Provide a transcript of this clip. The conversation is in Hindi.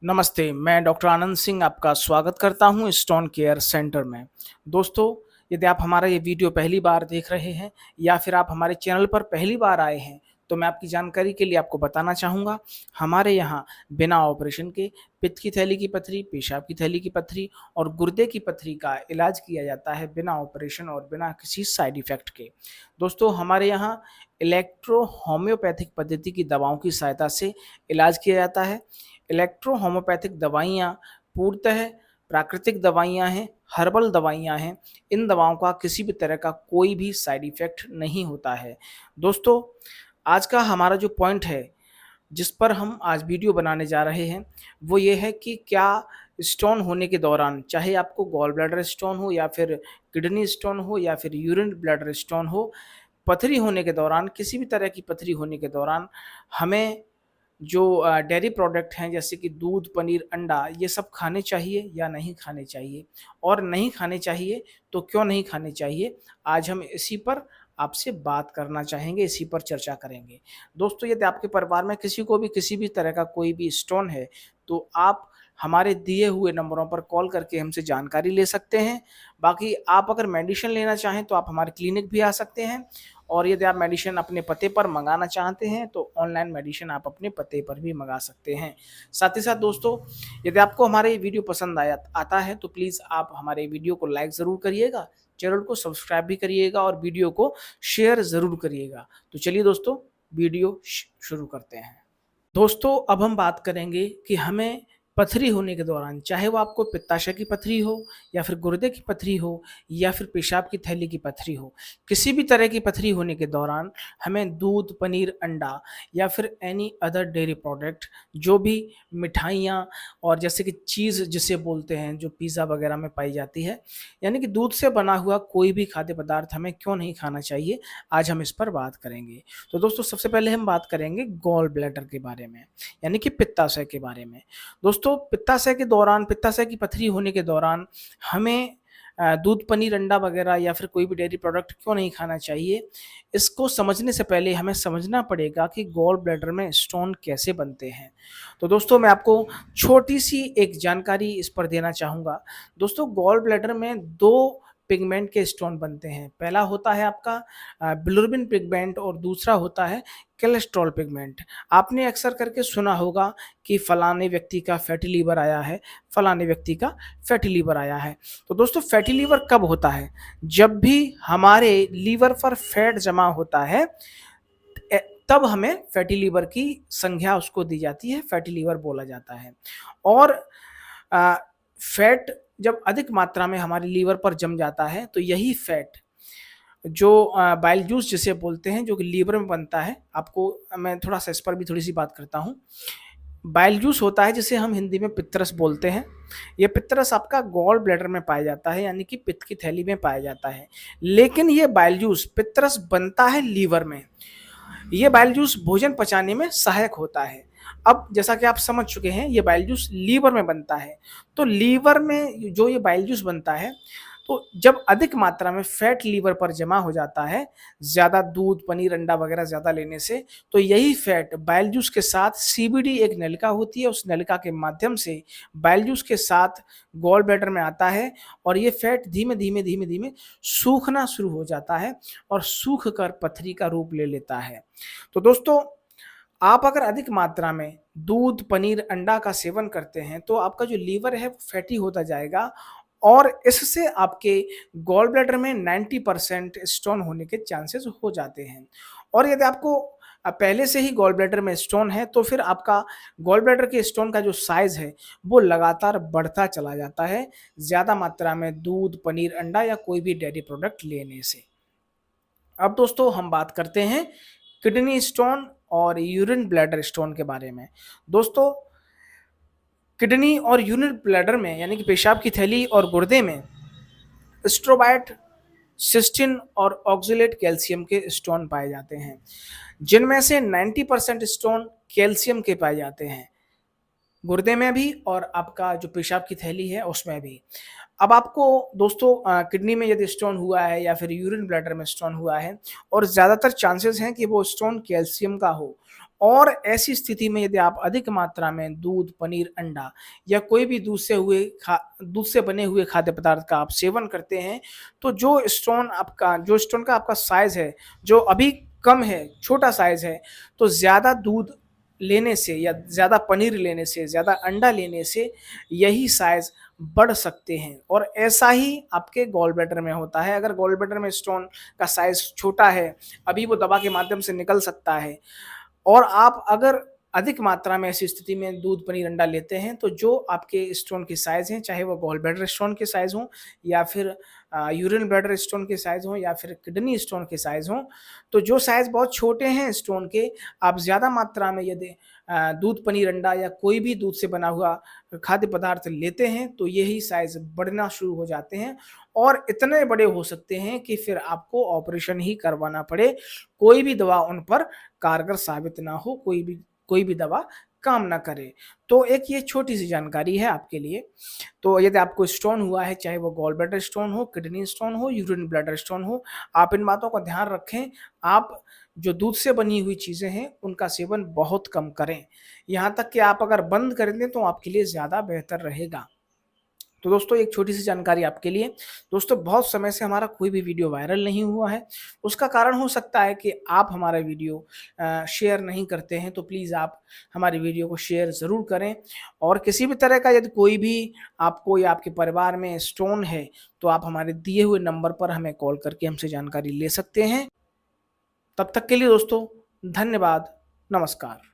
नमस्ते, मैं डॉक्टर आनंद सिंह आपका स्वागत करता हूँ स्टोन केयर सेंटर में। दोस्तों, यदि आप हमारा ये वीडियो पहली बार देख रहे हैं या फिर आप हमारे चैनल पर पहली बार आए हैं, तो मैं आपकी जानकारी के लिए आपको बताना चाहूँगा, हमारे यहाँ बिना ऑपरेशन के पित्त की थैली की पथरी, पेशाब की थैली की पथरी और गुर्दे की पथरी का इलाज किया जाता है बिना ऑपरेशन और बिना किसी साइड इफ़ेक्ट के। दोस्तों, हमारे यहाँ इलेक्ट्रो होम्योपैथिक पद्धति की दवाओं की सहायता से इलाज किया जाता है। इलेक्ट्रो होम्योपैथिक दवाइयाँ पूर्णतः प्राकृतिक दवाइयाँ हैं, हर्बल दवाइयाँ हैं। इन दवाओं का किसी भी तरह का कोई भी साइड इफ़ेक्ट नहीं होता है। दोस्तों, आज का हमारा जो पॉइंट है, जिस पर हम आज वीडियो बनाने जा रहे हैं, वो ये है कि क्या स्टोन होने के दौरान, चाहे आपको गॉल ब्लैडर स्टोन हो या फिर किडनी स्टोन हो या फिर यूरिन ब्लैडर स्टोन हो, पथरी होने के दौरान, किसी भी तरह की पथरी होने के दौरान हमें जो डेयरी प्रोडक्ट हैं जैसे कि दूध, पनीर, अंडा ये सब खाने चाहिए या नहीं खाने चाहिए? और नहीं खाने चाहिए तो क्यों नहीं खाने चाहिए? आज हम इसी पर आपसे बात करना चाहेंगे, इसी पर चर्चा करेंगे। दोस्तों, यदि आपके परिवार में किसी को भी किसी भी तरह का कोई भी स्टोन है, तो आप हमारे दिए हुए नंबरों पर कॉल करके हमसे जानकारी ले सकते हैं। बाकी आप अगर मेडिसिन लेना चाहें तो आप हमारे क्लिनिक भी आ सकते हैं, और यदि आप मेडिसिन अपने पते पर मंगाना चाहते हैं तो ऑनलाइन मेडिसिन आप अपने पते पर भी मंगा सकते हैं। साथ ही साथ दोस्तों, यदि आपको हमारा ये वीडियो पसंद आता है तो प्लीज़ आप हमारे वीडियो को लाइक ज़रूर करिएगा, चैनल को सब्सक्राइब भी करिएगा और वीडियो को शेयर ज़रूर करिएगा। तो चलिए दोस्तों, वीडियो शुरू करते हैं। दोस्तों, अब हम बात करेंगे कि हमें पथरी होने के दौरान, चाहे वो आपको पित्ताशय की पथरी हो या फिर गुर्दे की पथरी हो या फिर पेशाब की थैली की पथरी हो, किसी भी तरह की पथरी होने के दौरान हमें दूध, पनीर, अंडा या फिर एनी अदर डेयरी प्रोडक्ट, जो भी मिठाइयाँ और जैसे कि चीज़ जिसे बोलते हैं, जो पिज़्ज़ा वगैरह में पाई जाती है, यानी कि दूध से बना हुआ कोई भी खाद्य पदार्थ हमें क्यों नहीं खाना चाहिए, आज हम इस पर बात करेंगे। तो दोस्तों, सबसे पहले हम बात करेंगे गॉल ब्लैडर के बारे में, यानी कि पित्ताशय के बारे में। दोस्तों, पित्ताशय के दौरान, पित्ताशय की पथरी होने के दौरान हमें दूध, पनीर, अंडा वगैरह या फिर कोई भी डेयरी प्रोडक्ट क्यों नहीं खाना चाहिए? इसको समझने से पहले हमें समझना पड़ेगा कि गॉल ब्लैडर में स्टोन कैसे बनते हैं। तो दोस्तों, मैं आपको छोटी-सी एक जानकारी इस पर देना चाहूँगा। दोस्तों, गॉल ब्लैडर में 2 पिगमेंट के स्टोन बनते हैं। पहला होता है आपका बिलिरुबिन पिगमेंट और दूसरा होता है कोलेस्ट्रॉल पिगमेंट। आपने अक्सर करके सुना होगा कि फलाने व्यक्ति का फैटी लीवर आया है, फलाने व्यक्ति का फैटी लीवर आया है। तो दोस्तों, फैटी लीवर कब होता है? जब भी हमारे लीवर पर फैट जमा होता है, ए तब हमें फैटी लीवर की संज्ञा उसको दी जाती है, फैटी लीवर बोला जाता है। और अ, फैट जब अधिक मात्रा में हमारे लीवर पर जम जाता है, तो यही फैट जो बाइल जूस जिसे बोलते हैं, जो कि लीवर में बनता है, आपको मैं थोड़ा-सा इस पर भी थोड़ी-सी बात करता हूँ। बाइल जूस होता है जिसे हम हिंदी में पित्तरस बोलते हैं। ये पित्तरस आपका गॉल ब्लैडर में पाया जाता है, यानी कि पित्त की थैली में पाया जाता है। लेकिन ये बाइल जूस पित्तरस बनता है लीवर में। ये बाइल जूस भोजन पचाने में सहायक होता है। अब जैसा कि आप समझ चुके हैं, ये बाइल जूस लीवर में बनता है। तो लीवर में जो ये बाइल जूस बनता है, तो जब अधिक मात्रा में फैट लीवर पर जमा हो जाता है, ज़्यादा दूध, पनीर, अंडा वगैरह ज़्यादा लेने से, तो यही फैट बाइल जूस के साथ सीबीडी एक नलिका होती है, उस नलिका के माध्यम से बाइल जूस के साथ गॉल ब्लैडर में आता है और ये फैट धीमे-धीमे, धीमे-धीमे सूखना शुरू हो जाता है और सूख कर पथरी का रूप ले लेता है। तो दोस्तों, आप अगर अधिक मात्रा में दूध, पनीर, अंडा का सेवन करते हैं, तो आपका जो लीवर है वो फैटी होता जाएगा और इससे आपके गॉल ब्लैडर में 90% स्टोन होने के चांसेस हो जाते हैं। और यदि आपको पहले से ही गॉल ब्लैडर में स्टोन है, तो फिर आपका गॉल ब्लैडर के स्टोन का जो साइज़ है, वो लगातार बढ़ता चला जाता है, ज़्यादा मात्रा में दूध, पनीर, अंडा या कोई भी डेयरी प्रोडक्ट लेने से। अब दोस्तों, हम बात करते हैं किडनी स्टोन और यूरिन ब्लैडर स्टोन के बारे में। दोस्तों, किडनी और यूरिन ब्लैडर में, यानी कि पेशाब की थैली और गुर्दे में स्ट्रोबाइट, सिस्टिन और ऑक्सलेट कैल्शियम के स्टोन पाए जाते हैं, जिनमें से 90% स्टोन कैल्शियम के पाए जाते हैं, गुर्दे में भी और आपका जो पेशाब की थैली है उसमें भी। अब आपको दोस्तों किडनी में यदि स्टोन हुआ है या फिर यूरिन ब्लैडर में स्टोन हुआ है, और ज़्यादातर चांसेस हैं कि वो स्टोन कैल्शियम का हो, और ऐसी स्थिति में यदि आप अधिक मात्रा में दूध, पनीर, अंडा या कोई भी दूध से बने हुए खाद्य पदार्थ का आप सेवन करते हैं, तो जो स्टोन का आपका साइज़ है, जो अभी कम है, छोटा साइज़ है, तो ज़्यादा दूध लेने से या ज़्यादा पनीर लेने से, ज़्यादा अंडा लेने से यही साइज़ बढ़ सकते हैं और ऐसा ही आपके गॉल ब्लैडर में होता है। अगर गॉल ब्लैडर में स्टोन का साइज़ छोटा है, अभी वो दवा के माध्यम से निकल सकता है और आप अगर अधिक मात्रा में ऐसी स्थिति में दूध, पनीर, अंडा लेते हैं, तो जो आपके स्टोन के साइज़ हैं, चाहे वो गॉल ब्लैडर स्टोन के साइज़ हों या फिर यूरिन ब्लैडर स्टोन के साइज़ हों या फिर किडनी स्टोन के साइज़ हों, तो जो साइज़ बहुत छोटे हैं स्टोन के, आप ज़्यादा मात्रा में यदि दूध, पनीर, अंडा या कोई भी दूध से बना हुआ खाद्य पदार्थ लेते हैं, तो यही साइज़ बढ़ना शुरू हो जाते हैं और इतने बड़े हो सकते हैं कि फिर आपको ऑपरेशन ही करवाना पड़े। कोई भी दवा उन पर कारगर साबित ना हो, कोई भी दवा काम ना करे। तो एक ये छोटी-सी जानकारी है आपके लिए। तो यदि आपको स्टोन हुआ है, चाहे वो गॉल ब्लैडर स्टोन हो, किडनी स्टोन हो, यूरिन ब्लैडर स्टोन हो, आप इन बातों का ध्यान रखें। आप जो दूध से बनी हुई चीज़ें हैं, उनका सेवन बहुत कम करें। यहाँ तक कि आप अगर बंद कर दें, तो आपके लिए ज़्यादा बेहतर रहेगा। तो दोस्तों एक छोटी-सी जानकारी आपके लिए। दोस्तों बहुत समय से हमारा कोई भी वीडियो वायरल नहीं हुआ है। उसका कारण हो सकता है कि आप हमारा वीडियो शेयर नहीं करते हैं, तो प्लीज़ आप हमारी वीडियो को शेयर ज़रूर करें और किसी भी तरह का यदि कोई भी आपको या आपके परिवार में स्टोन है, तो आप हमारे दिए हुए नंबर पर हमें कॉल करके हमसे जानकारी ले सकते हैं। तब तक के लिए दोस्तों धन्यवाद, नमस्कार।